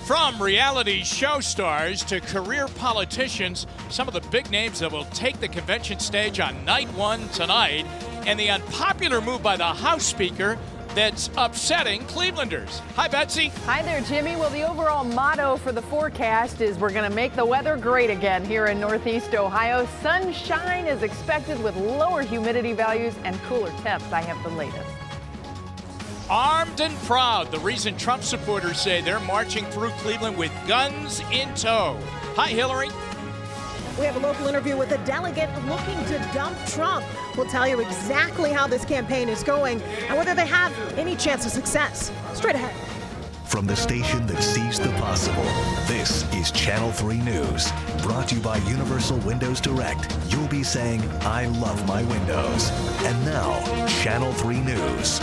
From reality show stars to career politicians, some of the big names that will take the convention stage on night one tonight, and the unpopular move by the House Speaker that's upsetting Clevelanders. Hi, Betsy. Hi there, Jimmy. Well, the overall motto for the forecast is we're going to make the weather great again here in Northeast Ohio. Sunshine is expected with lower humidity values and cooler temps. I have the latest. Armed and proud, the reason Trump supporters say they're marching through Cleveland with guns in tow. Hi, Hillary. We have a local interview with a delegate looking to dump Trump. We'll tell you exactly how this campaign is going and whether they have any chance of success. Straight ahead. From the station that sees the possible, this is Channel 3 News. Brought to you by Universal Windows Direct. You'll be saying, I love my windows. And now, Channel 3 News.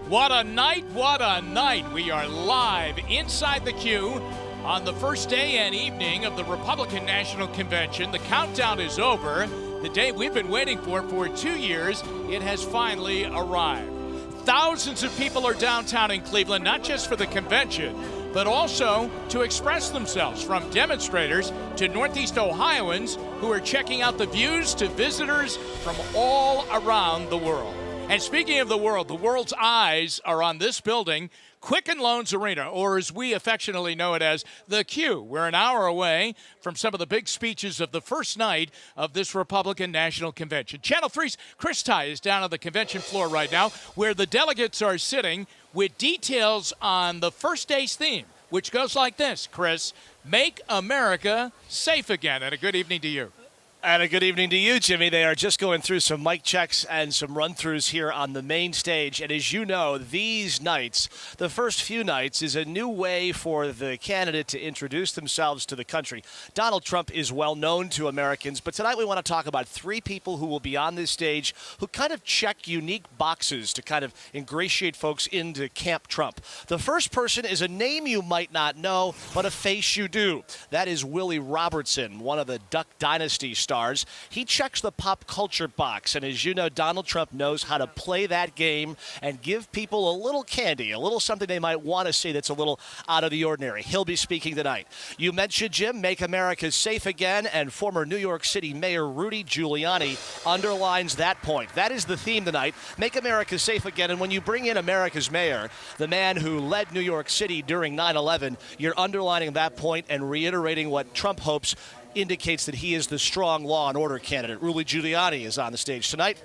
What a night, what a night. We are live inside the queue on the first day and evening of the Republican National Convention. The countdown is over. The day we've been waiting for 2 years, it has finally arrived. Thousands of people are downtown in Cleveland, not just for the convention, but also to express themselves, from demonstrators to Northeast Ohioans who are checking out the views to visitors from all around the world. And speaking of the world's eyes are on this building, Quicken Loans Arena, or as we affectionately know it as, the Q. We're an hour away from some of the big speeches of the first night of this Republican National Convention. Channel 3's Chris Ty is down on the convention floor right now, where the delegates are sitting with details on the first day's theme, which goes like this, Chris: Make America Safe Again. And a good evening to you. And a good evening to you, Jimmy. They are just going through some mic checks and some run-throughs here on the main stage. And as you know, these nights, the first few nights, is a new way for the candidate to introduce themselves to the country. Donald Trump is well known to Americans, but tonight we want to talk about three people who will be on this stage who kind of check unique boxes to kind of ingratiate folks into Camp Trump. The first person is a name you might not know, but a face you do. That is Willie Robertson, one of the Duck Dynasty stars. He checks the pop culture box, and as you know, Donald Trump knows how to play that game and give people a little candy, a little something they might want to see that's a little out of the ordinary. He'll be speaking tonight. You mentioned, Jim, Make America Safe Again, and former New York City Mayor Rudy Giuliani underlines that point. That is the theme tonight, Make America Safe Again, and when you bring in America's mayor, the man who led New York City during 9/11, you're underlining that point and reiterating what Trump hopes indicates that he is the strong law and order candidate. Rudy Giuliani is on the stage tonight.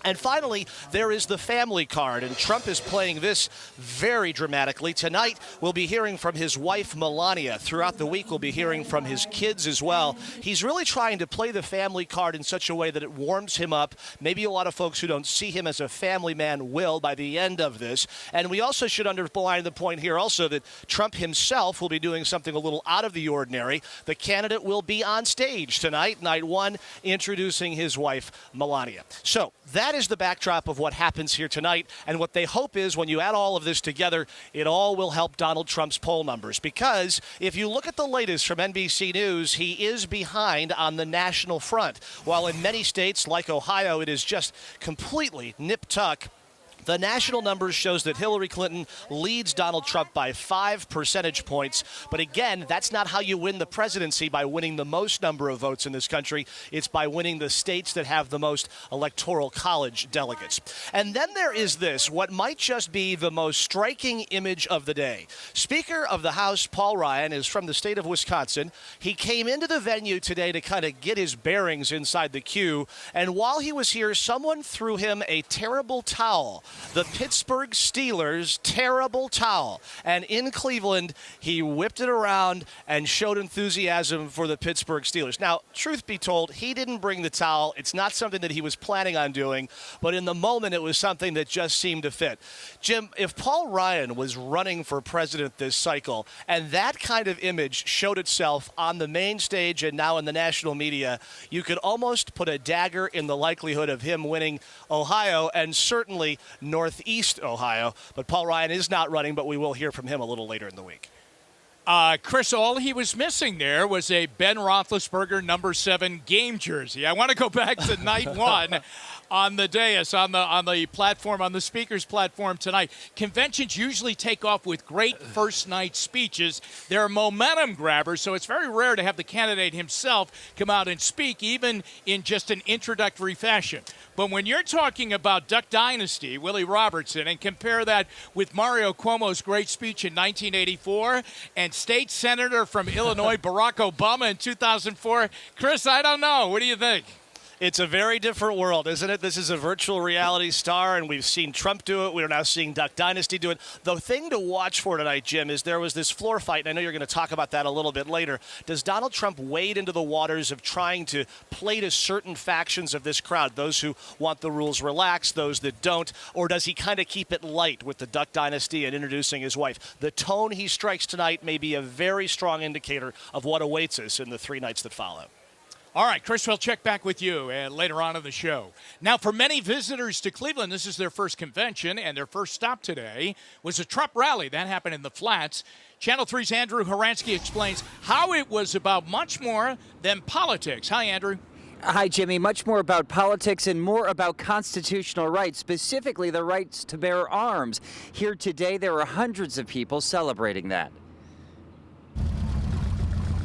And finally, there is the family card, and Trump is playing this very dramatically. Tonight, we'll be hearing from his wife, Melania. Throughout the week, we'll be hearing from his kids as well. He's really trying to play the family card in such a way that it warms him up. Maybe a lot of folks who don't see him as a family man will by the end of this. And we also should underline the point here also that Trump himself will be doing something a little out of the ordinary. The candidate will be on stage tonight, night one, introducing his wife, Melania. So that is the backdrop of what happens here tonight, and what they hope is when you add all of this together, it all will help Donald Trump's poll numbers, because if you look at the latest from NBC News, he is behind on the national front. While in many states like Ohio, it is just completely nip-tuck, the national numbers shows that Hillary Clinton leads Donald Trump by 5 percentage points. But again, that's not how you win the presidency, by winning the most number of votes in this country. It's by winning the states that have the most electoral college delegates. And then there is this, what might just be the most striking image of the day. Speaker of the House, Paul Ryan, is from the state of Wisconsin. He came into the venue today to kind of get his bearings inside the queue. And while he was here, someone threw him a terrible towel. The Pittsburgh Steelers' terrible towel. And in Cleveland, he whipped it around and showed enthusiasm for the Pittsburgh Steelers. Now, truth be told, he didn't bring the towel. It's not something that he was planning on doing. But in the moment, it was something that just seemed to fit. Jim, if Paul Ryan was running for president this cycle, and that kind of image showed itself on the main stage and now in the national media, you could almost put a dagger in the likelihood of him winning Ohio, and certainly Northeast Ohio. But Paul Ryan is not running, but we will hear from him a little later in the week. Chris, all he was missing there was a Ben Roethlisberger number 7 game jersey. I want to go back to night one on the dais, on the platform, on the speaker's platform tonight. Conventions usually take off with great first night speeches. They're momentum grabbers, so it's very rare to have the candidate himself come out and speak, even in just an introductory fashion. But when you're talking about Duck Dynasty, Willie Robertson, and compare that with Mario Cuomo's great speech in 1984 and State Senator from Illinois, Barack Obama in 2004, Chris, I don't know. What do you think? It's a very different world, isn't it? This is a virtual reality star, and we've seen Trump do it. We're now seeing Duck Dynasty do it. The thing to watch for tonight, Jim, is there was this floor fight, and I know you're going to talk about that a little bit later. Does Donald Trump wade into the waters of trying to play to certain factions of this crowd, those who want the rules relaxed, those that don't, or does he kind of keep it light with the Duck Dynasty and introducing his wife? The tone he strikes tonight may be a very strong indicator of what awaits us in the 3 nights that follow. All right, Chris, we'll check back with you later on in the show. Now, for many visitors to Cleveland, this is their first convention, and their first stop today was a Trump rally. That happened in the Flats. Channel 3's Andrew Horansky explains how it was about much more than politics. Hi, Andrew. Hi, Jimmy. Much more about politics and more about constitutional rights, specifically the rights to bear arms. Here today, there are hundreds of people celebrating that.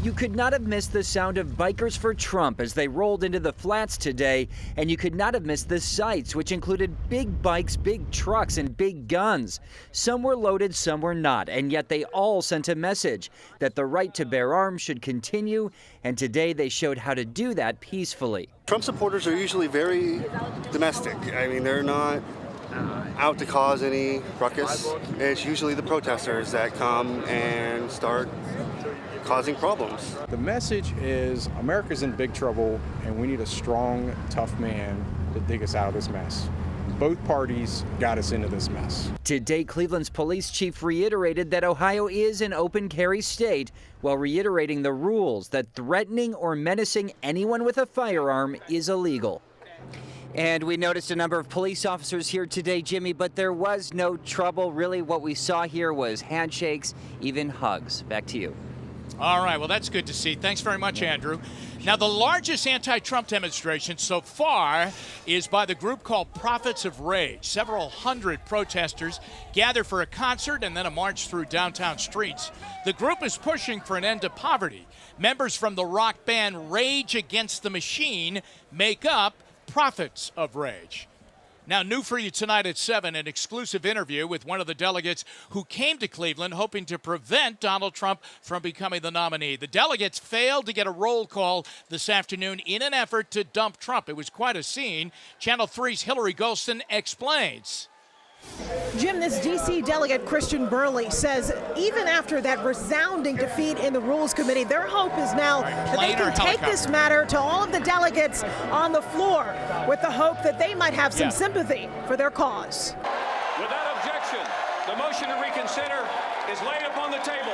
You could not have missed the sound of Bikers for Trump as they rolled into the Flats today, and you could not have missed the sights, which included big bikes, big trucks, and big guns. Some were loaded, some were not, and yet they all sent a message that the right to bear arms should continue, and today they showed how to do that peacefully. Trump supporters are usually very domestic. I mean, they're not out to cause any ruckus. It's usually the protesters that come and start causing problems. The message is America's in big trouble and we need a strong, tough man to dig us out of this mess. Both parties got us into this mess. Today, Cleveland's police chief reiterated that Ohio is an open carry state while reiterating the rules that threatening or menacing anyone with a firearm is illegal. And we noticed a number of police officers here today, Jimmy, but there was no trouble. Really, what we saw here was handshakes, even hugs. Back to you. All right, well, that's good to see. Thanks very much, Andrew. Now, the largest anti-Trump demonstration so far is by the group called Prophets of Rage. Several hundred protesters gathered for a concert and then a march through downtown streets. The group is pushing for an end to poverty. Members from the rock band Rage Against the Machine make up Prophets of Rage. Now, new for you tonight at 7, an exclusive interview with one of the delegates who came to Cleveland hoping to prevent Donald Trump from becoming the nominee. The delegates failed to get a roll call this afternoon in an effort to dump Trump. It was quite a scene. Channel 3's Hillary Golston explains. Jim, this D.C. delegate Christian Burley says even after that resounding defeat in the Rules Committee, their hope is now that they can take this matter to all of the delegates on the floor with the hope that they might have some sympathy for their cause. Without objection, the motion to reconsider is laid upon the table.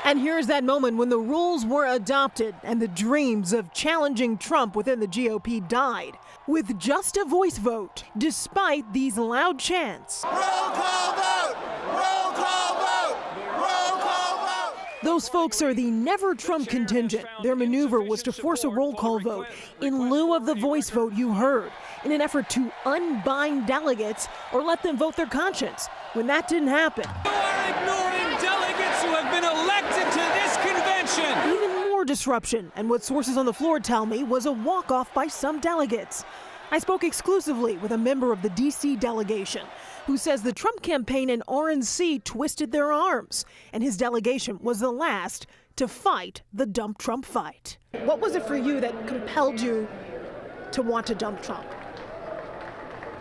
And here's that moment when the rules were adopted and the dreams of challenging Trump within the GOP died. With just a voice vote, despite these loud chants. Roll call vote! Roll call vote! Roll call vote! Those folks are the Never Trump contingent. Their maneuver was to force a roll call vote in lieu of the voice vote you heard, in an effort to unbind delegates or let them vote their conscience. When that didn't happen. You are ignoring delegates who have been elected to this convention. Even more disruption, and what sources on the floor tell me was a walk-off by some delegates. I spoke exclusively with a member of the D.C. delegation who says the Trump campaign and RNC twisted their arms, and his delegation was the last to fight the dump Trump fight. What was it for you that compelled you to want to dump Trump?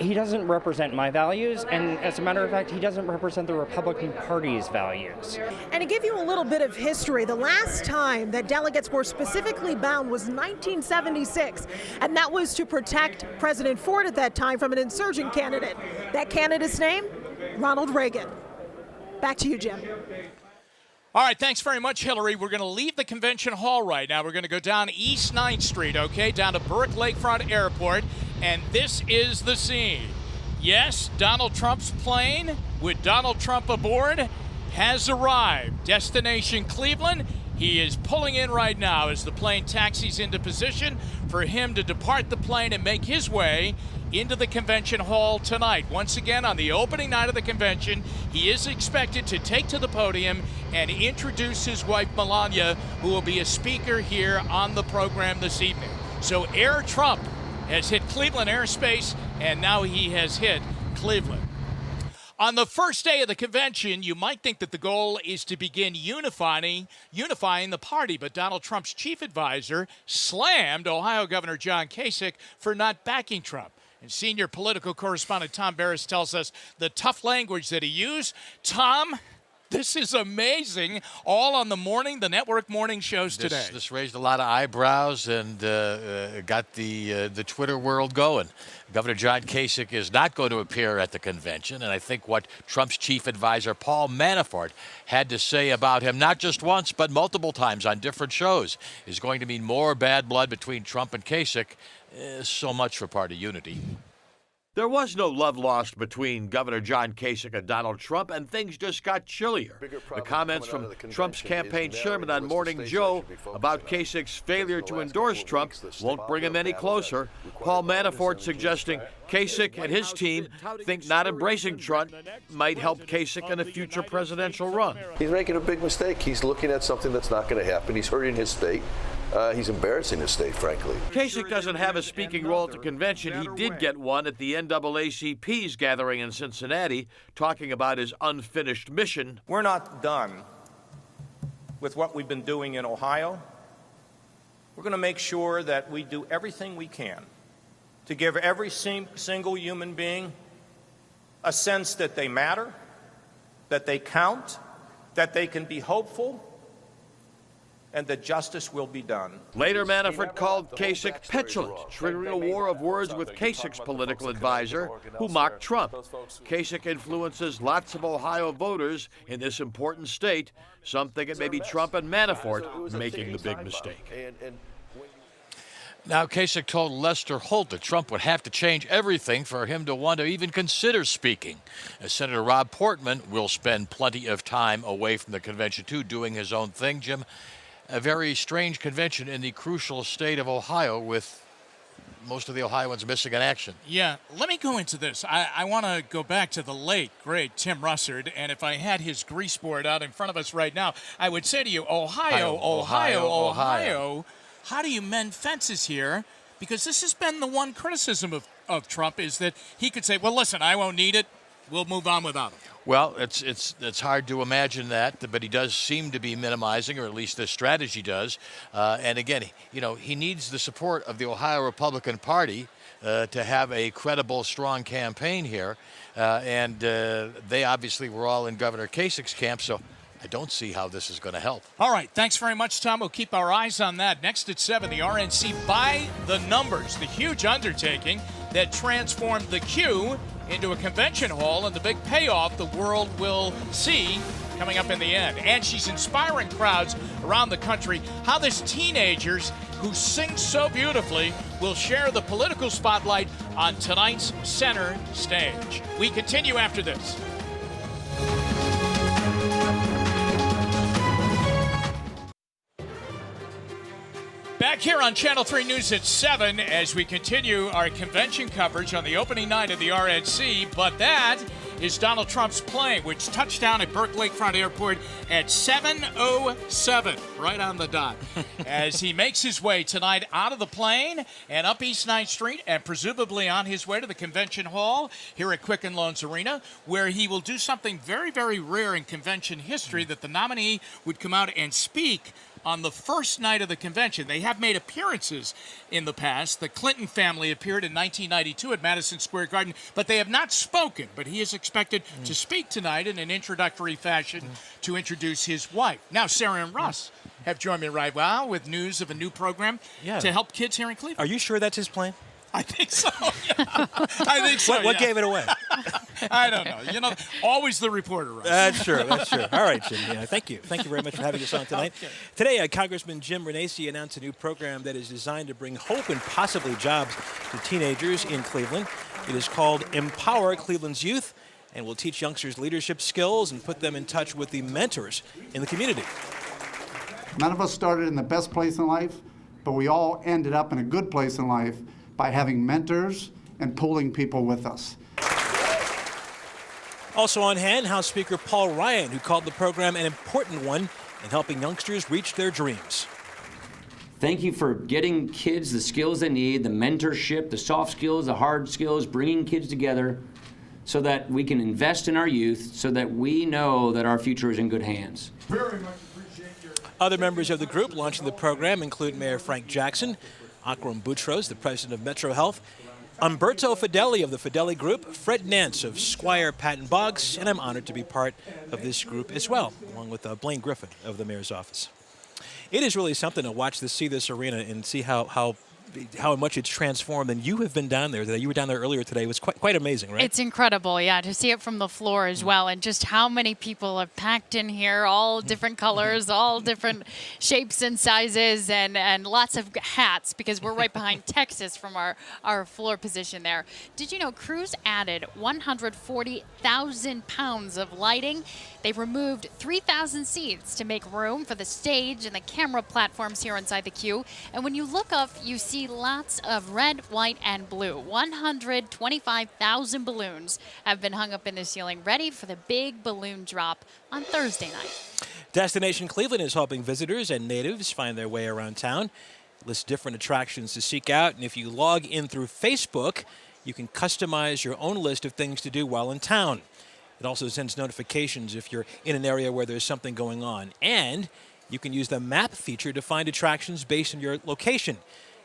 He doesn't represent my values, and as a matter of fact, he doesn't represent the Republican Party's values. And to give you a little bit of history, the last time that delegates were specifically bound was 1976, and that was to protect President Ford at that time from an insurgent candidate. That candidate's name? Ronald Reagan. Back to you, Jim. All right, thanks very much, Hillary. We're going to leave the convention hall right now. We're going to go down East 9th Street, okay, down to Burke Lakefront Airport, and this is the scene. Yes, Donald Trump's plane with Donald Trump aboard, has arrived. Destination Cleveland. He is pulling in right now as the plane taxis into position for him to depart the plane and make his way into the convention hall tonight. Once again, on the opening night of the convention, he is expected to take to the podium and introduce his wife, Melania, who will be a speaker here on the program this evening. So Air Trump has hit Cleveland airspace, and now he has hit Cleveland. On the first day of the convention, you might think that the goal is to begin unifying the party, but Donald Trump's chief advisor slammed Ohio Governor John Kasich for not backing Trump. And senior political correspondent Tom Barris tells us the tough language that he used. Tom, this is amazing. All on the network morning shows today. This raised a lot of eyebrows and got the Twitter world going. Governor John Kasich is not going to appear at the convention, and I think what Trump's chief advisor, Paul Manafort, had to say about him, not just once, but multiple times on different shows, is going to mean more bad blood between Trump and Kasich. So much for party unity. There was no love lost between Governor John Kasich and Donald Trump, and things just got chillier. The comments from Trump's campaign chairman on Morning Joe about Kasich's failure to endorse Trump won't bring him any closer. Paul Manafort suggesting Kasich and his team think not embracing Trump might help Kasich in a future presidential run. He's making a big mistake. He's looking at something that's not going to happen. He's hurting his state. He's embarrassing his state, frankly. Kasich doesn't have a speaking role at the convention. He did get one at the NAACP's gathering in Cincinnati, talking about his unfinished mission. We're not done with what we've been doing in Ohio. We're going to make sure that we do everything we can to give every single human being a sense that they matter, that they count, that they can be hopeful, and that justice will be done. Later, Manafort called Kasich petulant, triggering a war of words with Kasich's political advisor, who mocked Trump. Kasich influences lots of Ohio voters in this important state. Some think it may be Trump and Manafort making the big mistake. Now, Kasich told Lester Holt that Trump would have to change everything for him to want to even consider speaking. As Senator Rob Portman will spend plenty of time away from the convention, too, doing his own thing. Jim, a very strange convention in the crucial state of Ohio with most of the Ohioans missing in action. Yeah, let me go into this. I want to go back to the late, great Tim Russert, and if I had his grease board out in front of us right now, I would say to you, Ohio, how do you mend fences here? Because this has been the one criticism of Trump, is that he could say, well, listen, I won't need it. We'll move on without him. Well, it's hard to imagine that, but he does seem to be minimizing, or at least this strategy does. And again, you know, he needs the support of the Ohio Republican Party to have a credible, strong campaign here. And they obviously were all in Governor Kasich's camp, so I don't see how this is going to help. All right, thanks very much, Tom. We'll keep our eyes on that. Next at 7, the RNC by the numbers, the huge undertaking that transformed the Q into a convention hall, and the big payoff the world will see coming up in the end. And she's inspiring crowds around the country. How this teenagers who sing so beautifully will share the political spotlight on tonight's center stage. We continue after this. Back here on Channel 3 News at 7 as we continue our convention coverage on the opening night of the RNC, but that is Donald Trump's plane, which touched down at Burke Lakefront Airport at 7:07, right on the dot, as he makes his way tonight out of the plane and up East 9th Street and presumably on his way to the convention hall here at Quicken Loans Arena, where he will do something very, very rare in convention history, that the nominee would come out and speak on the first night of the convention. They have made appearances in the past. The Clinton family appeared in 1992 at Madison Square Garden, but they have not spoken. But he is expected to speak tonight in an introductory fashion to introduce his wife. Now, Sarah and Russ have joined me right now with news of a new program to help kids here in Cleveland. Are you sure that's his plane? I think so. Yeah. I think so. What gave it away? I don't know. You know, always the reporter, Russ. That's true. That's true. All right, Jim. Yeah, thank you. Thank you very much for having us on tonight. Okay. Today, Congressman Jim Renacci announced a new program that is designed to bring hope and possibly jobs to teenagers in Cleveland. It is called Empower Cleveland's Youth, and will teach youngsters leadership skills and put them in touch with the mentors in the community. None of us started in the best place in life, but we all ended up in a good place in life by having mentors and pulling people with us. Also on hand, House Speaker Paul Ryan, who called the program an important one in helping youngsters reach their dreams. Thank you for getting kids the skills they need, the mentorship, the soft skills, the hard skills, bringing kids together so that we can invest in our youth, so that we know that our future is in good hands. Very much appreciate your... Other members of the group launching the program include Mayor Frank Jackson, Akram Boutros, the president of Metro Health, Umberto Fideli of the Fideli Group, Fred Nance of Squire Patton Boggs, and I'm honored to be part of this group as well, along with Blaine Griffin of the mayor's office. It is really something to see this arena and see how much it's transformed. And you have been down there today. You were down there earlier today. It was quite amazing, right? It's incredible, yeah, to see it from the floor as well, and just how many people are packed in here, all different colors, all different shapes and sizes, and lots of hats, because we're right behind Texas from our floor position there. Did you know crews added 140,000 pounds of lighting? They removed 3,000 seats to make room for the stage and the camera platforms here inside the queue. And when you look up, you see lots of red, white, and blue. 125,000 balloons have been hung up in the ceiling, ready for the big balloon drop on Thursday night. Destination Cleveland is helping visitors and natives find their way around town. It lists different attractions to seek out, and if you log in through Facebook, you can customize your own list of things to do while in town. It also sends notifications if you're in an area where there's something going on. And you can use the map feature to find attractions based on your location.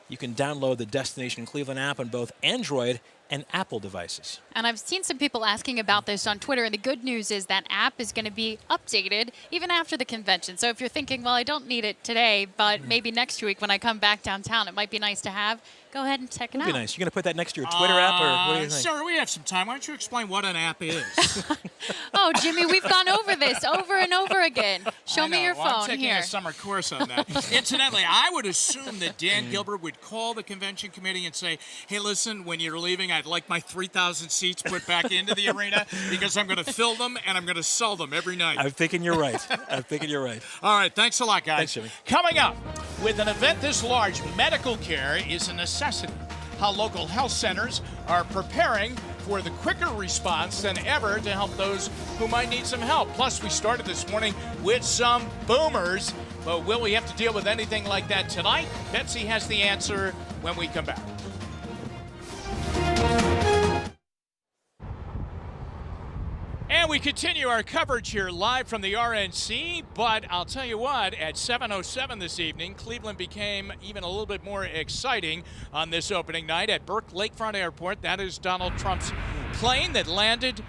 You can download the Destination Cleveland app on both Android and Apple devices. And I've seen some people asking about this on Twitter, and the good news is that app is going to be updated even after the convention. So if you're thinking, well, I don't need it today, but maybe next week when I come back downtown, it might be nice to have, go ahead and check it out. Would be nice. You're going to put that next to your Twitter app, or what do you think? Sir, we have some time. Why don't you explain what an app is? Oh, Jimmy, we've gone over this over and over again. Show me your phone I'm taking here. a summer course on that. Incidentally, I would assume that Dan Gilbert would call the convention committee and say, hey, listen, when you're leaving, I'd like my 3,000 seats put back into the arena because I'm going to fill them and I'm going to sell them every night. I'm thinking you're right. I'm thinking you're right. All right, thanks a lot, guys. Thanks, Jimmy. Coming up, with an event this large, medical care is a necessity. How local health centers are preparing for the quicker response than ever to help those who might need some help. Plus, we started this morning with some boomers, but will we have to deal with anything like that tonight? Betsy has the answer when we come back. And we continue our coverage here live from the RNC, but I'll tell you what, at 7:07 this evening, Cleveland became even a little bit more exciting on this opening night at Burke Lakefront Airport. That is Donald Trump's plane that landed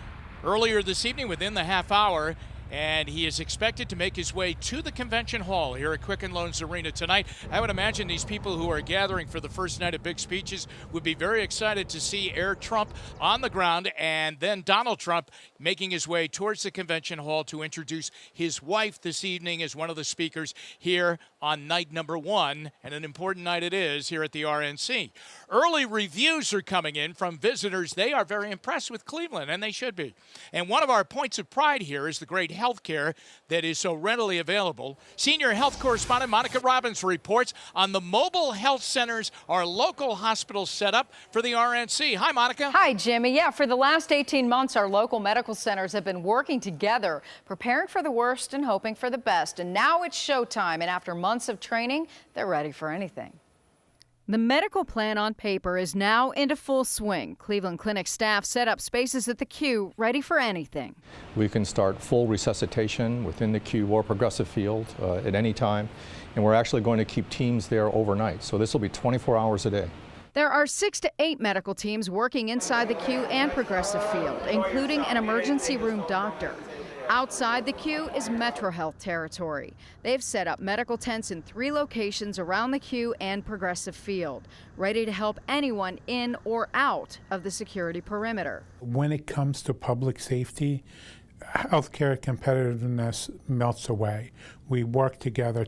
earlier this evening within the half hour, and he is expected to make his way to the convention hall here at Quicken Loans Arena tonight. I would imagine these people who are gathering for the first night of big speeches would be very excited to see Air Trump on the ground, and then Donald Trump making his way towards the convention hall to introduce his wife this evening as one of the speakers here on night number one, and an important night it is here at the RNC. Early reviews are coming in from visitors. They are very impressed with Cleveland, and they should be. And one of our points of pride here is the great health care that is so readily available. Senior health correspondent Monica Robbins reports on the mobile health centers our local hospitals set up for the RNC. Hi, Monica. Hi, Jimmy. Yeah, for the last 18 months, our local medical centers have been working together, preparing for the worst and hoping for the best. And now it's showtime, and after months of training, they're ready for anything. The medical plan on paper is now into full swing. Cleveland Clinic staff set up spaces at the queue ready for anything. We can start full resuscitation within the queue or progressive field at any time, and we're actually going to keep teams there overnight. So this will be 24 hours a day. There are 6 to 8 medical teams working inside the queue and progressive field, including an emergency room doctor. Outside the queue is Metro Health territory. They've set up medical tents in 3 locations around the queue and progressive field, ready to help anyone in or out of the security perimeter. When it comes to public safety, healthcare competitiveness melts away. We work together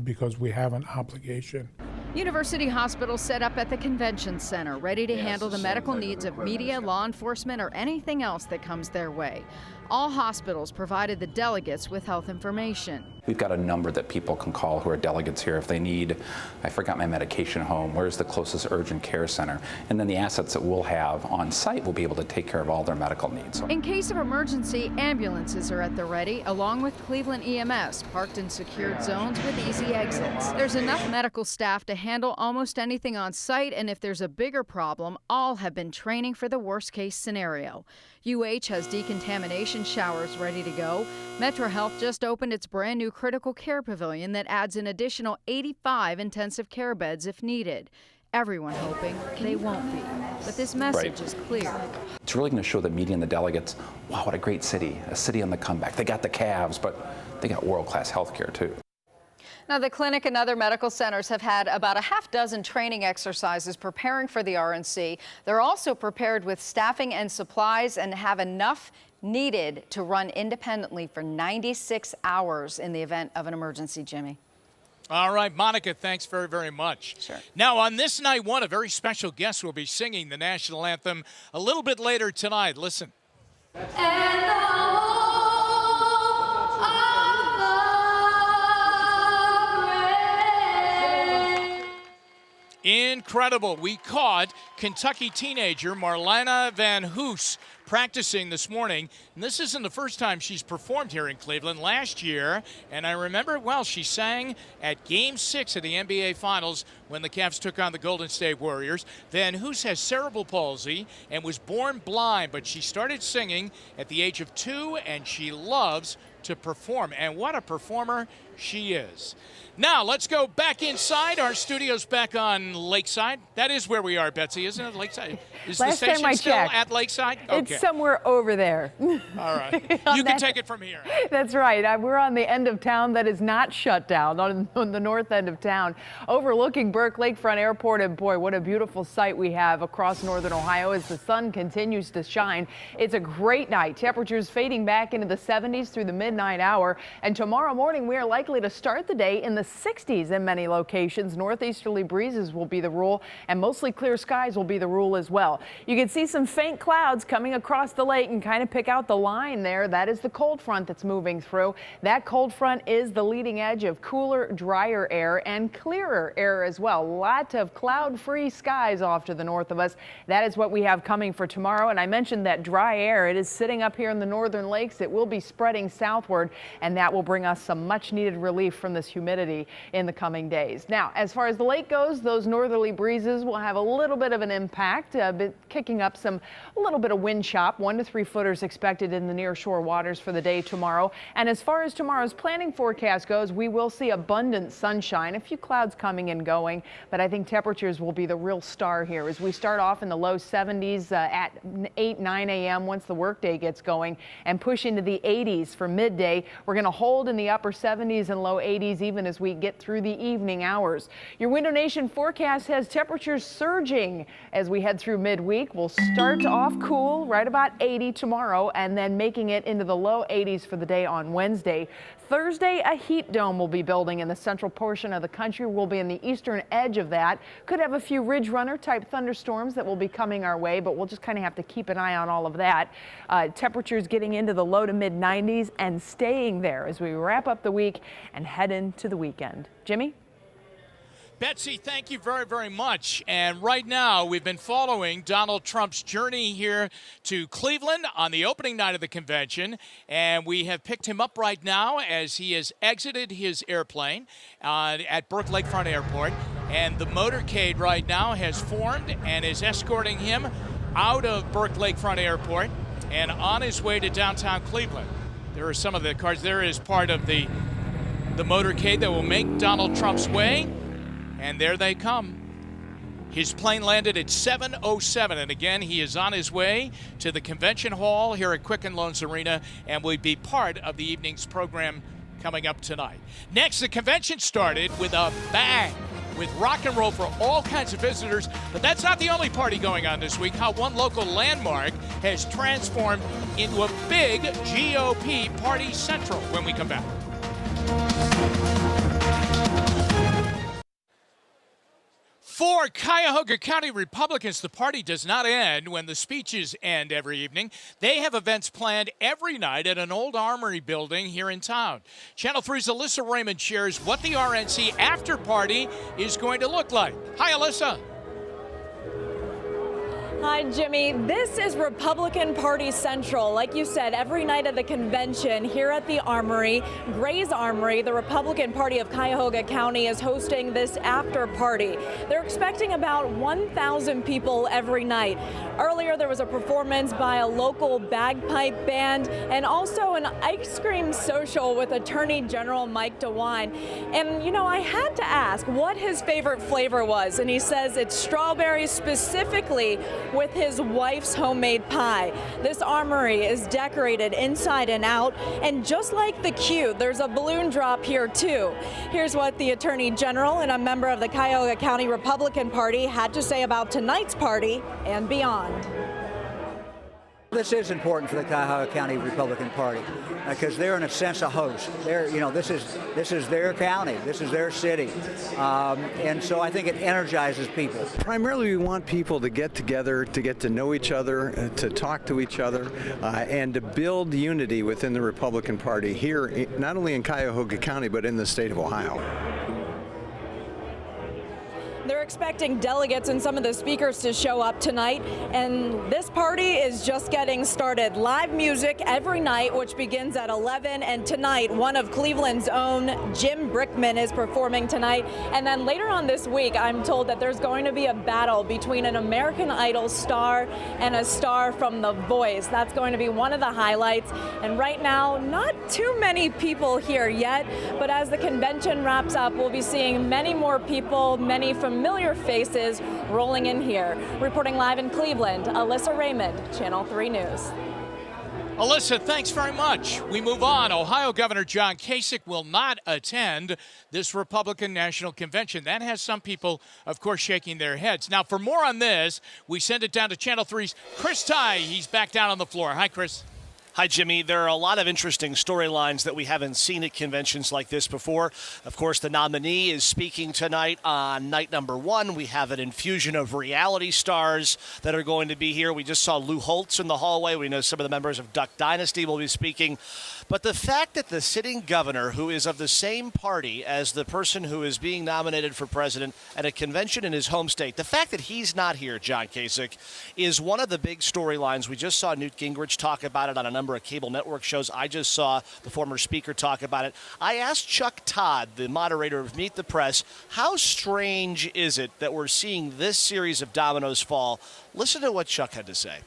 because we have an obligation. University Hospital set up at the convention center, ready to handle the medical needs of media, law enforcement, or anything else that comes their way. All hospitals provided the delegates with health information. We've got a number that people can call who are delegates here if they need, I forgot my medication home, where's the closest urgent care center? And then the assets that we'll have on site will be able to take care of all their medical needs. In case of emergency, ambulances are at the ready, along with Cleveland EMS, parked in secured zones with easy exits. There's enough medical staff to handle almost anything on site, and if there's a bigger problem, all have been training for the worst-case scenario. UH has decontamination showers ready to go. Metro Health just opened its brand new critical care pavilion that adds an additional 85 intensive care beds if needed. Everyone hoping they won't be. But this message is clear. It's really going to show the media and the delegates, wow, what a great city, a city on the comeback. They got the Cavs, but they got world-class health care too. Now, the clinic and other medical centers have had about a half-dozen training exercises preparing for the RNC. They're also prepared with staffing and supplies and have enough needed to run independently for 96 hours in the event of an emergency, Jimmy. All right, Monica, thanks very, very much. Sure. Now, on this night one, a very special guest will be singing the national anthem a little bit later tonight. Listen. Incredible. We caught Kentucky teenager Marlana Van Hoos practicing this morning. And this isn't the first time she's performed here in Cleveland. Last year, and I remember it well, she sang at Game 6 of the NBA Finals when the Cavs took on the Golden State Warriors. Van Hoos has cerebral palsy and was born blind, but she started singing at the age of 2, and she loves to perform. And what a performer she is. Now, let's go back inside. Our studio's back on Lakeside. That is where we are, Betsy, isn't it? Lakeside. Is the station still at Lakeside? Okay. It's somewhere over there. All right. You can take it from here. That's right. We're on the end of town that is not shut down, on the north end of town, overlooking Burke Lakefront Airport. And boy, what a beautiful sight we have across northern Ohio as the sun continues to shine. It's a great night. Temperatures fading back into the 70s through the midnight hour. And tomorrow morning, we are likely to start the day in the 60s in many locations. Northeasterly breezes will be the rule, and mostly clear skies will be the rule as well. You can see some faint clouds coming across the lake and kind of pick out the line there. That is the cold front that's moving through. That cold front is the leading edge of cooler, drier air and clearer air as well. Lot of cloud-free skies off to the north of us. That is what we have coming for tomorrow. And I mentioned that dry air. It is sitting up here in the northern lakes. It will be spreading southward, and that will bring us some much-needed relief from this humidity in the coming days. Now, as far as the lake goes, those northerly breezes will have a little bit of an impact, kicking up a little bit of wind chop. 1 to 3 footers expected in the near shore waters for the day tomorrow. And as far as tomorrow's planning forecast goes, we will see abundant sunshine, a few clouds coming and going, but I think temperatures will be the real star here as we start off in the low 70s at 8, 9 a.m. once the workday gets going, and push into the 80s for midday. We're going to hold in the upper 70s and low 80s even as we get through the evening hours. Your Window Nation forecast has temperatures surging as we head through midweek. We'll start off cool, right about 80 tomorrow, and then making it into the low 80s for the day on Wednesday. Thursday, a heat dome will be building in the central portion of the country. We'll be in the eastern edge of that. Could have a few ridge runner type thunderstorms that will be coming our way, but we'll just kind of have to keep an eye on all of that. Temperatures getting into the low to mid 90s and staying there as we wrap up the week and head into the weekend. Jimmy? Betsy, thank you very, very much. And right now, we've been following Donald Trump's journey here to Cleveland on the opening night of the convention. And we have picked him up right now as he has exited his airplane at Burke Lakefront Airport. And the motorcade right now has formed and is escorting him out of Burke Lakefront Airport and on his way to downtown Cleveland. There are some of the cars. There is part of the motorcade that will make Donald Trump's way. And there they come. His plane landed at 7:07, and again, he is on his way to the convention hall here at Quicken Loans Arena and will be part of the evening's program coming up tonight. Next, the convention started with a bang, with rock and roll for all kinds of visitors, but that's not the only party going on this week. How one local landmark has transformed into a big GOP party central when we come back. For Cuyahoga County Republicans, the party does not end when the speeches end every evening. They have events planned every night at an old Armory building here in town. Channel 3's Alyssa Raymond shares what the RNC after party is going to look like. Hi, Alyssa. Hi, Jimmy. This is Republican Party Central. Like you said, every night at the convention here at the Armory, Gray's Armory, the Republican Party of Cuyahoga County is hosting this after party. They're expecting about 1,000 people every night. Earlier, there was a performance by a local bagpipe band and also an ice cream social with Attorney General Mike DeWine. And, you know, I had to ask what his favorite flavor was, and he says it's strawberry specifically with his wife's homemade pie. This armory is decorated inside and out, and just like the Q, there's a balloon drop here too. Here's what the Attorney General and a member of the Cuyahoga County Republican Party had to say about tonight's party and beyond. This is important for the Cuyahoga County Republican Party because they're in a sense a host. They're, you know, this is their county, this is their city, and so I think it energizes people. Primarily, we want people to get together, to get to know each other, to talk to each other, and to build unity within the Republican Party here, not only in Cuyahoga County, but in the state of Ohio. They're expecting delegates and some of the speakers to show up tonight, and this party is just getting started. Live music every night, which begins at 11, and tonight, one of Cleveland's own, Jim Brickman, is performing tonight. And then later on this week, I'm told that there's going to be a battle between an American Idol star and a star from The Voice. That's going to be one of the highlights. And right now, not too many people here yet, but as the convention wraps up, we'll be seeing many more people, many familiar faces rolling in here. Reporting live in Cleveland, Alyssa Raymond, Channel 3 News. Alyssa, thanks very much. We move on. Ohio Governor John Kasich will not attend this Republican National Convention. That has some people, of course, shaking their heads. Now, for more on this, we send it down to Channel 3's Chris Ty. He's back down on the floor. Hi, Chris. Hi, Jimmy. There are a lot of interesting storylines that we haven't seen at conventions like this before. Of course, the nominee is speaking tonight on night number 1. We have an infusion of reality stars that are going to be here. We just saw Lou Holtz in the hallway. We know some of the members of Duck Dynasty will be speaking. But the fact that the sitting governor, who is of the same party as the person who is being nominated for president at a convention in his home state, the fact that he's not here, John Kasich, is one of the big storylines. We just saw Newt Gingrich talk about it on a number of cable network shows. I just saw the former speaker talk about it. I asked Chuck Todd, the moderator of Meet the Press, how strange is it that we're seeing this series of dominoes fall? Listen to what Chuck had to say.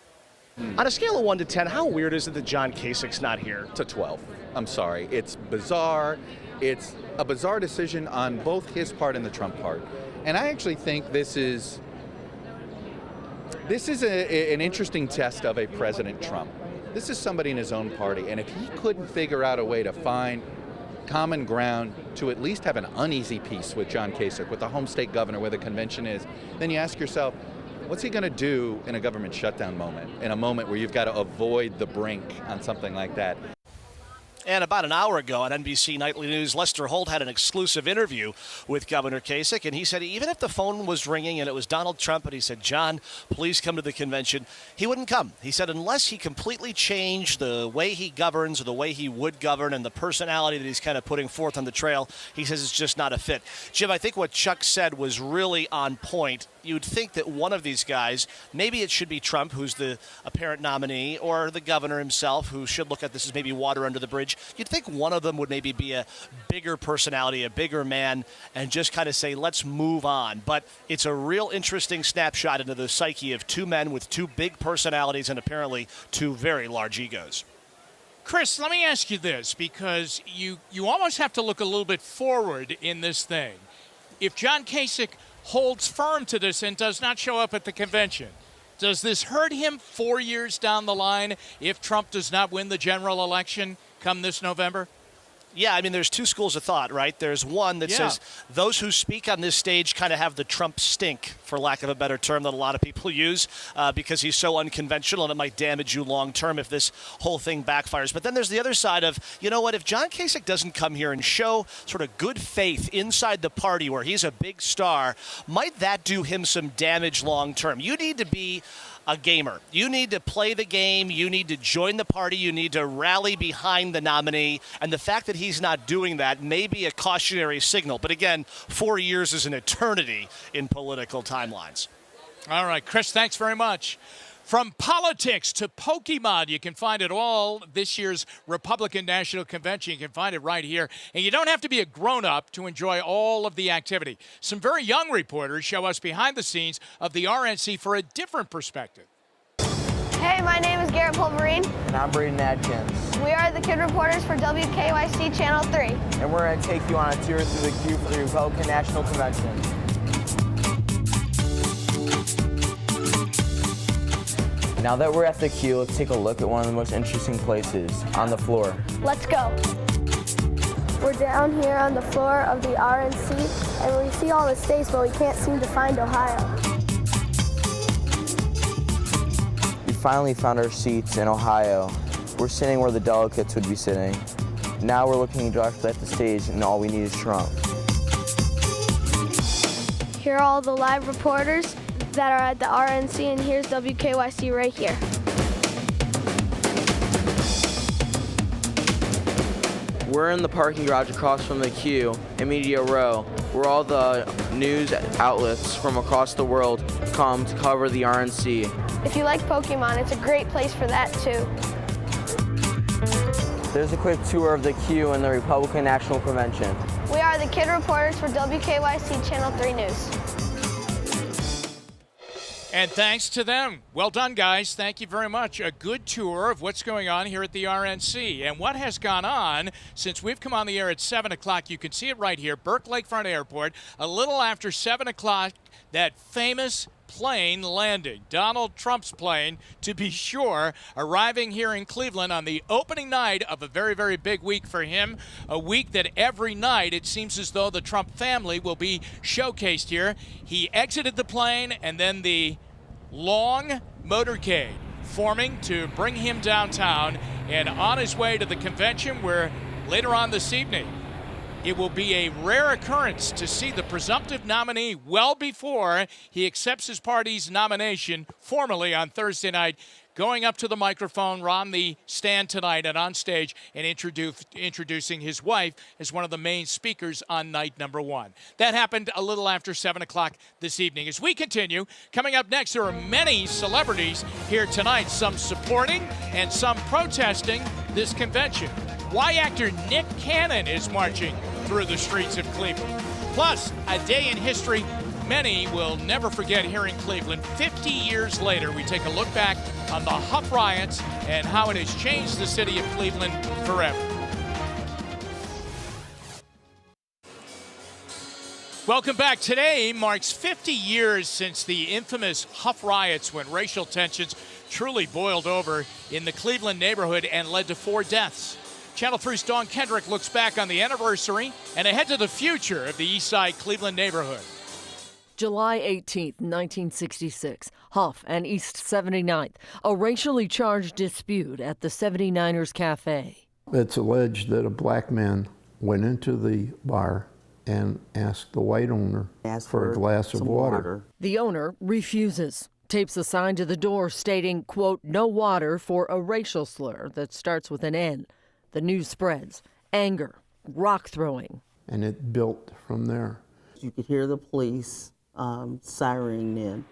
On a scale of 1 to 10, how weird is it that John Kasich's not here? To 12. I'm sorry. It's bizarre. It's a bizarre decision on both his part and the Trump part. And I actually think this is an interesting test of a President Trump. This is somebody in his own party, and if he couldn't figure out a way to find common ground to at least have an uneasy peace with John Kasich, with the home state governor where the convention is, then you ask yourself, what's he going to do in a government shutdown moment, in a moment where you've got to avoid the brink on something like that? And about an hour ago on NBC Nightly News, Lester Holt had an exclusive interview with Governor Kasich, and he said even if the phone was ringing and it was Donald Trump and he said, John, please come to the convention, he wouldn't come. He said unless he completely changed the way he governs or the way he would govern and the personality that he's kind of putting forth on the trail, he says it's just not a fit. Jim, I think what Chuck said was really on point. You'd think that one of these guys, maybe it should be Trump, who's the apparent nominee, or the governor himself, who should look at this as maybe water under the bridge. You'd think one of them would maybe be a bigger personality, a bigger man, and just kind of say, let's move on. But it's a real interesting snapshot into the psyche of two men with two big personalities and apparently two very large egos. Chris, let me ask you this, because you almost have to look a little bit forward in this thing. If John Kasich holds firm to this and does not show up at the convention, does this hurt him 4 years down the line if Trump does not win the general election come this November? Yeah, I mean, there's two schools of thought, right? There's one that says those who speak on this stage kind of have the Trump stink, for lack of a better term, that a lot of people use because he's so unconventional and it might damage you long term if this whole thing backfires. But then there's the other side of, you know what, if John Kasich doesn't come here and show sort of good faith inside the party where he's a big star, might that do him some damage long term? You need to be a gamer. You need to play the game. You need to join the party. You need to rally behind the nominee. And the fact that he's not doing that may be a cautionary signal. But again, 4 years is an eternity in political timelines. All right, Chris, thanks very much. From politics to Pokemon, you can find it all this year's Republican National Convention. You can find it right here. And you don't have to be a grown-up to enjoy all of the activity. Some very young reporters show us behind the scenes of the RNC for a different perspective. Hey, my name is Garrett Pulverine. And I'm Braden Adkins. We are the kid reporters for WKYC Channel 3. And we're going to take you on a tour through the queue for the Republican National Convention. Now that we're at the queue, let's take a look at one of the most interesting places on the floor. Let's go. We're down here on the floor of the RNC, and we see all the states, but we can't seem to find Ohio. We finally found our seats in Ohio. We're sitting where the delegates would be sitting. Now we're looking directly at the stage, and all we need is Trump. Here are all the live reporters that are at the RNC, and here's WKYC right here. We're in the parking garage across from the queue in Media Row, where all the news outlets from across the world come to cover the RNC. If you like Pokemon, it's a great place for that too. There's a quick tour of the queue in the Republican National Convention. We are the kid reporters for WKYC Channel 3 News. And thanks to them. Well done, guys. Thank you very much. A good tour of what's going on here at the RNC and what has gone on since we've come on the air at 7 o'clock. You can see it right here, Burke Lakefront Airport. A little after 7 o'clock, that famous plane landing. Donald Trump's plane, to be sure, arriving here in Cleveland on the opening night of a very, very big week for him. A week that every night it seems as though the Trump family will be showcased here. He exited the plane and then the long motorcade forming to bring him downtown and on his way to the convention where later on this evening it will be a rare occurrence to see the presumptive nominee well before he accepts his party's nomination formally on Thursday night, going up to the microphone on the stand tonight and on stage and introducing his wife as one of the main speakers on night number one. That happened a little after 7 o'clock this evening. As we continue, coming up next, there are many celebrities here tonight, some supporting and some protesting this convention. Why actor Nick Cannon is marching through the streets of Cleveland. Plus, a day in history many will never forget here in Cleveland. 50 years later, we take a look back on the HOUGH riots and how it has changed the city of Cleveland forever. Welcome back. Today marks 50 years since the infamous HOUGH riots when racial tensions truly boiled over in the Cleveland neighborhood and led to 4 deaths. Channel 3's Dawn Kendrick looks back on the anniversary and ahead to the future of the East Side Cleveland neighborhood. July 18, 1966, HOUGH and East 79th, a racially charged dispute at the 79ers Cafe. It's alleged that a black man went into the bar and asked the white owner for a glass of water. The owner refuses, tapes a sign to the door stating, quote, "No water," for a racial slur that starts with an N. The news spreads. Anger, rock throwing. And it built from there. You could hear the police sirening in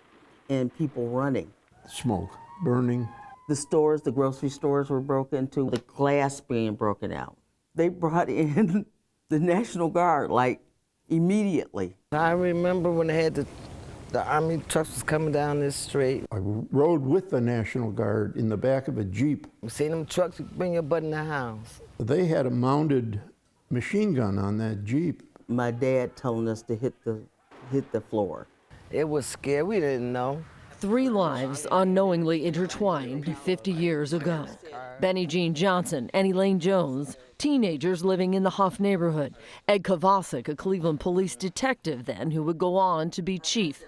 and people running. Smoke, burning. The stores, the grocery stores were broken into, the glass being broken out. They brought in the National Guard, like, immediately. I remember when they had the Army trucks was coming down this street. I rode with the National Guard in the back of a Jeep. We seen them trucks bring your butt in the house. They had a mounted machine gun on that Jeep. My dad telling us to hit the floor. It was scary, we didn't know. 3 lives unknowingly intertwined 50 years ago. Benny Jean Johnson and Elaine Jones, teenagers living in the Hough neighborhood. Ed KASICH, a Cleveland police detective then, who would go on to be chief.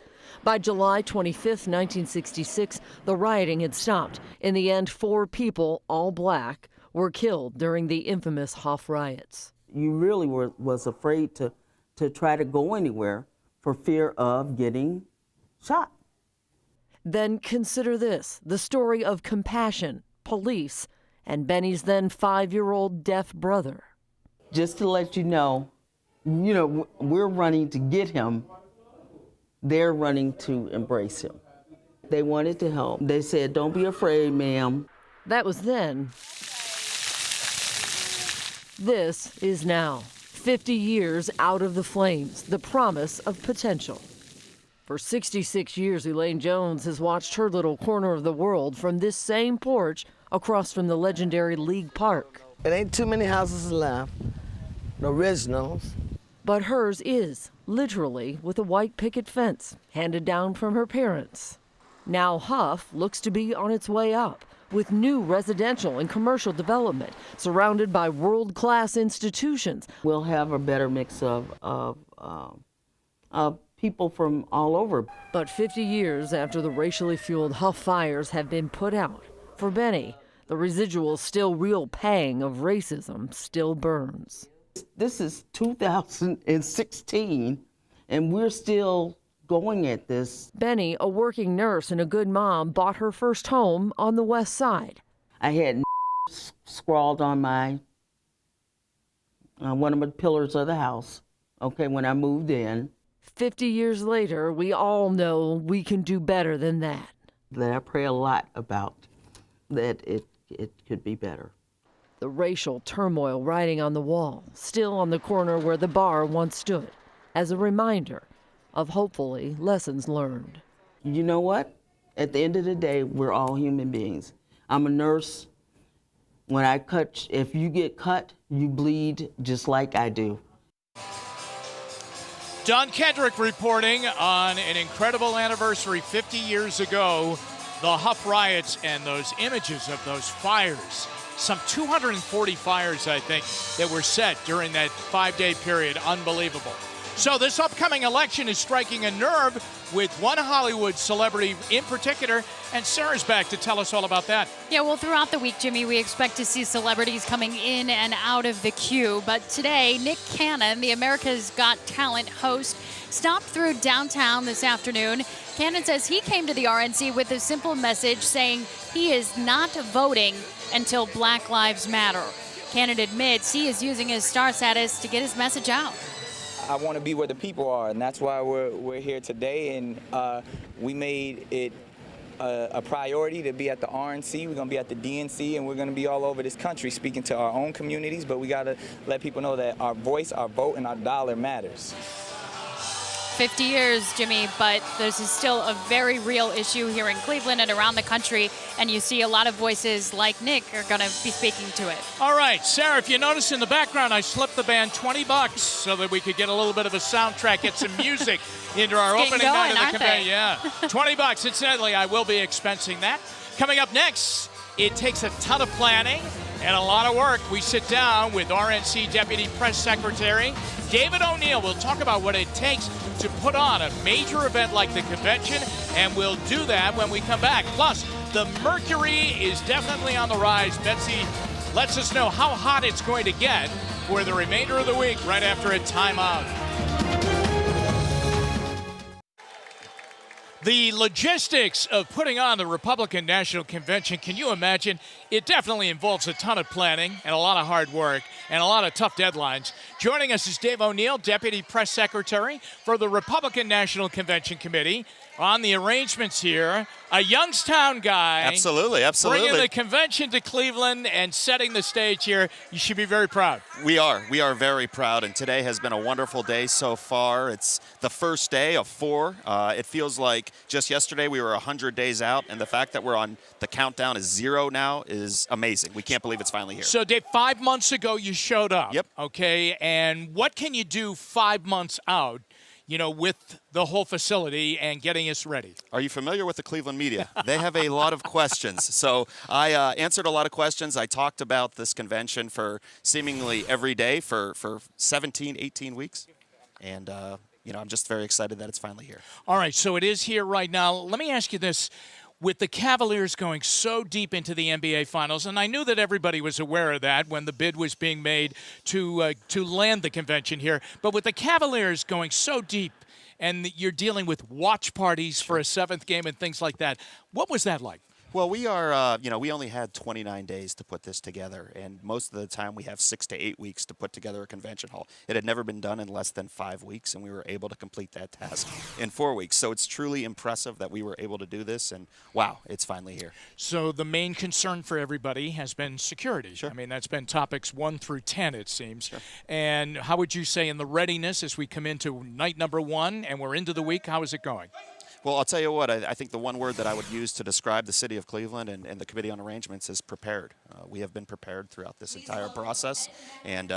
By July 25, 1966, the rioting had stopped. In the end, 4 people, all black, were killed during the infamous Hough riots. You really was afraid to try to go anywhere for fear of getting shot. Then consider this, the story of compassion, police, and Benny's then 5-year-old deaf brother. Just to let you know, we're running to get him. They're running to embrace him. They wanted to help. They said, "Don't be afraid, ma'am." That was then. This is now. 50 years out of the flames, the promise of potential. For 66 years, Elaine Jones has watched her little corner of the world from this same porch across from the legendary League Park. It ain't too many houses left, the originals. But hers is, literally, with a white picket fence, handed down from her parents. Now Hough looks to be on its way up, with new residential and commercial development, surrounded by world-class institutions. We'll have a better mix of people from all over. But 50 years after the racially fueled Hough fires have been put out, for Benny, the residual still real pang of racism still burns. This is 2016, and we're still going at this. Benny, a working nurse and a good mom, bought her first home on the west side. I had scrawled on my one of the pillars of the house, when I moved in. 50 years later, we all know we can do better than that. That I pray a lot about, that it could be better. The racial turmoil writing on the wall, still on the corner where the bar once stood, as a reminder of hopefully lessons learned. You know what? At the end of the day, we're all human beings. I'm a nurse. When I cut, if you get cut, you bleed just like I do. Don Kendrick reporting on an incredible anniversary 50 years ago, the Hough riots and those images of those fires. Some 240 fires, I think, that were set during that 5-day period. Unbelievable. So this upcoming election is striking a nerve with one Hollywood celebrity in particular, and Sarah's back to tell us all about that. Yeah, well, throughout the week, Jimmy, we expect to see celebrities coming in and out of the queue. But today, Nick Cannon, the America's Got Talent host, stopped through downtown this afternoon. Cannon says he came to the RNC with a simple message saying he is not voting until Black Lives Matter. Cannon admits he is using his star status to get his message out. I want to be where the people are, and that's why we're here today. And we made it a priority to be at the RNC. We're going to be at the DNC, and we're going to be all over this country speaking to our own communities. But we got to let people know that our voice, our vote, and our dollar matters. 50 years, Jimmy, but this is still a very real issue here in Cleveland and around the country, and you see a lot of voices like Nick are going to be speaking to it. All right, Sarah, if you notice in the background, I slipped the band $20 so that we could get a little bit of a soundtrack, get some music into our opening night of the convention. Yeah, $20. Incidentally, I will be expensing that. Coming up next, it takes a ton of planning and a lot of work. We sit down with RNC Deputy Press Secretary David O'Neill. We'll talk about what it takes to put on a major event like the convention, and we'll do that when we come back. Plus, the mercury is definitely on the rise. Betsy lets us know how hot it's going to get for the remainder of the week right after a timeout. The logistics of putting on the Republican National Convention, can you imagine? It definitely involves a ton of planning and a lot of hard work and a lot of tough deadlines. Joining us is Dave O'Neill, Deputy Press Secretary for the Republican National Convention Committee. On the arrangements here, a Youngstown guy. Absolutely. Bringing the convention to Cleveland and setting the stage here. You should be very proud. We are very proud, and today has been a wonderful day so far. It's the first day of 4. It feels like just yesterday we were 100 days out, and the fact that we're on the countdown is 0 now is amazing. We can't believe it's finally here. So, Dave, 5 months ago you showed up. Yep. Okay, and what can you do 5 months out? with the whole facility and getting us ready? Are you familiar with the Cleveland media? They have a lot of questions. So I answered a lot of questions. I talked about this convention for seemingly every day for 17, 18 weeks. And, I'm just very excited that it's finally here. All right, so it is here right now. Let me ask you this. With the Cavaliers going so deep into the NBA Finals, and I knew that everybody was aware of that when the bid was being made to land the convention here, but with the Cavaliers going so deep and you're dealing with watch parties for a 7th game and things like that, what was that like? Well, we are, we only had 29 days to put this together, and most of the time we have 6 to 8 weeks to put together a convention hall. It had never been done in less than 5 weeks, and we were able to complete that task in 4 weeks. So it's truly impressive that we were able to do this, and wow, it's finally here. So the main concern for everybody has been security. Sure. I mean, that's been topics 1 through 10, it seems. Sure. And how would you say in the readiness as we come into night number 1 and we're into the week, how is it going? Well, I'll tell you what, I think the one word that I would use to describe the city of Cleveland and the Committee on Arrangements is prepared. We have been prepared throughout this entire process. And,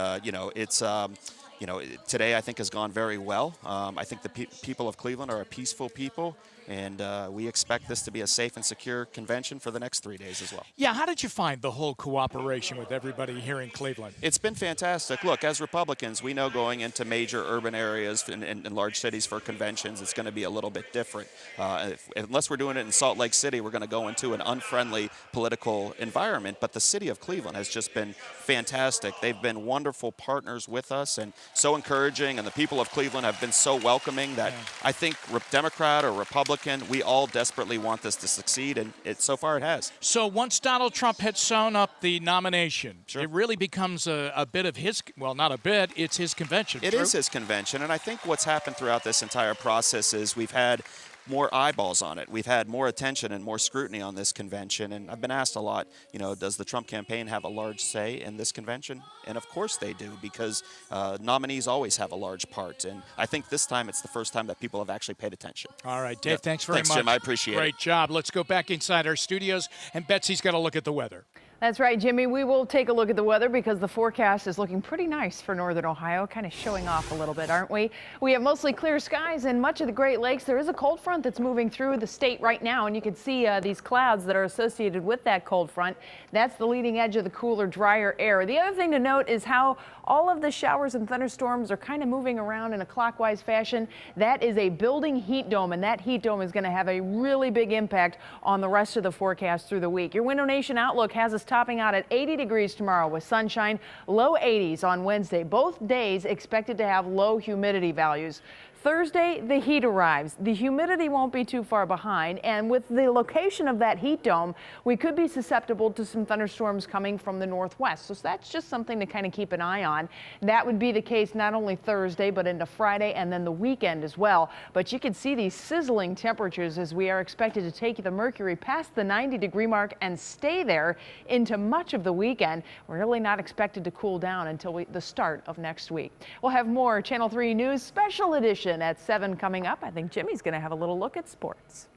today I think has gone very well. I think the people of Cleveland are a peaceful people. And we expect this to be a safe and secure convention for the next 3 days as well. Yeah, how did you find the whole cooperation with everybody here in Cleveland? It's been fantastic. Look, as Republicans, we know going into major urban areas and large cities for conventions, it's going to be a little bit different. Unless we're doing it in Salt Lake City, we're going to go into an unfriendly political environment. But the city of Cleveland has just been fantastic. They've been wonderful partners with us and so encouraging. And the people of Cleveland have been so welcoming that I think Democrat or Republican, we all desperately want this to succeed, and so far it has. So once Donald Trump had sewn up the nomination, sure, it really becomes a bit of his, well, not a bit, it's his convention. It is his convention, and I think what's happened throughout this entire process is we've had more eyeballs on it. We've had more attention and more scrutiny on this convention, and I've been asked a lot, does the Trump campaign have a large say in this convention? And of course they do, because nominees always have a large part, and I think this time it's the first time that people have actually paid attention. All right, Dave, thanks very much. Thanks, Jim, I appreciate it. Great job. Let's go back inside our studios, and Betsy's got to look at the weather. That's right, Jimmy. We will take a look at the weather because the forecast is looking pretty nice for northern Ohio, kind of showing off a little bit, aren't we? We have mostly clear skies in much of the Great Lakes. There is a cold front that's moving through the state right now, and you can see these clouds that are associated with that cold front. That's the leading edge of the cooler, drier air. The other thing to note is how all of the showers and thunderstorms are kind of moving around in a clockwise fashion. That is a building heat dome, and that heat dome is going to have a really big impact on the rest of the forecast through the week. Your Window Nation Outlook has us topping out at 80 degrees tomorrow with sunshine, low 80s on Wednesday. Both days expected to have low humidity values. Thursday, the heat arrives. The humidity won't be too far behind, and with the location of that heat dome, we could be susceptible to some thunderstorms coming from the northwest. So that's just something to kind of keep an eye on. That would be the case not only Thursday, but into Friday and then the weekend as well. But you can see these sizzling temperatures as we are expected to take the mercury past the 90-degree mark and stay there into much of the weekend. We're really not expected to cool down until the start of next week. We'll have more Channel 3 News Special Edition at 7 coming up. I think Jimmy's going to have a little look at sports.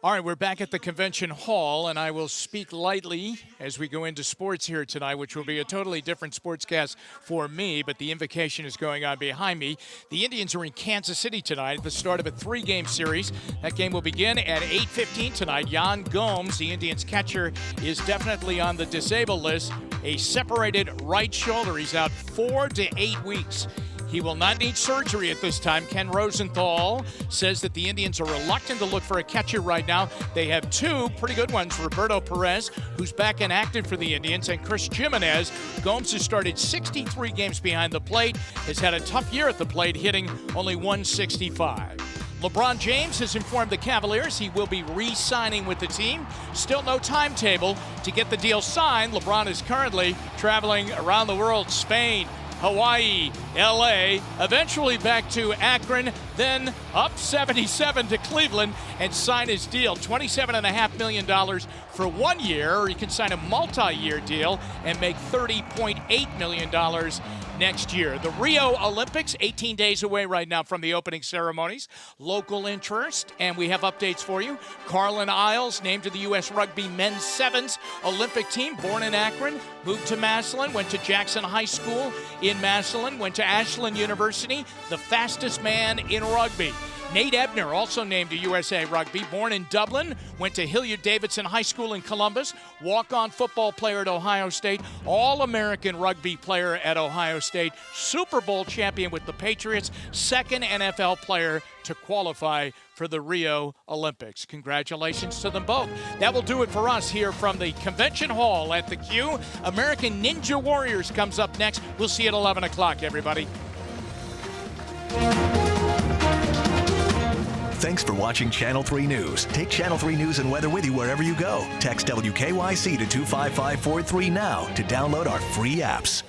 All right, we're back at the convention hall, and I will speak lightly as we go into sports here tonight, which will be a totally different sportscast for me, but the invocation is going on behind me. The Indians are in Kansas City tonight at the start of a 3-game series. That game will begin at 8:15 tonight. GOMES, the Indians catcher, is definitely on the disabled list. A separated right shoulder. He's out 4 to 8 weeks. He will not need surgery at this time. Ken Rosenthal says that the Indians are reluctant to look for a catcher right now. They have 2 pretty good ones, Roberto Perez, who's back and active for the Indians, and Chris Jimenez. Gomes has started 63 games behind the plate, has had a tough year at the plate, hitting only .165. LeBron James has informed the Cavaliers he will be re-signing with the team. Still no timetable to get the deal signed. LeBron is currently traveling around the world, Spain, Hawaii, LA, eventually back to Akron, then up 77 to Cleveland and sign his deal. $27.5 million for 1 year, or he can sign a multi-year deal and make $30.8 million next year. The Rio Olympics, 18 days away right now from the opening ceremonies. Local interest, and we have updates for you. CARLIN Isles, named to the U.S. Rugby Men's Sevens Olympic team, born in Akron, moved to Massillon, went to Jackson High School in Massillon, went to Ashland University, the fastest man in rugby. Nate Ebner, also named to USA Rugby, born in Dublin, went to Hilliard-Davidson High School in Columbus, walk-on football player at Ohio State, All-American rugby player at Ohio State, Super Bowl champion with the Patriots, second NFL player to qualify for the Rio Olympics. Congratulations to them both. That will do it for us here from the Convention Hall at the Q. American Ninja Warriors comes up next. We'll see you at 11 o'clock, everybody. Thanks for watching Channel 3 News. Take Channel 3 News and weather with you wherever you go. Text WKYC to 25543 now to download our free apps.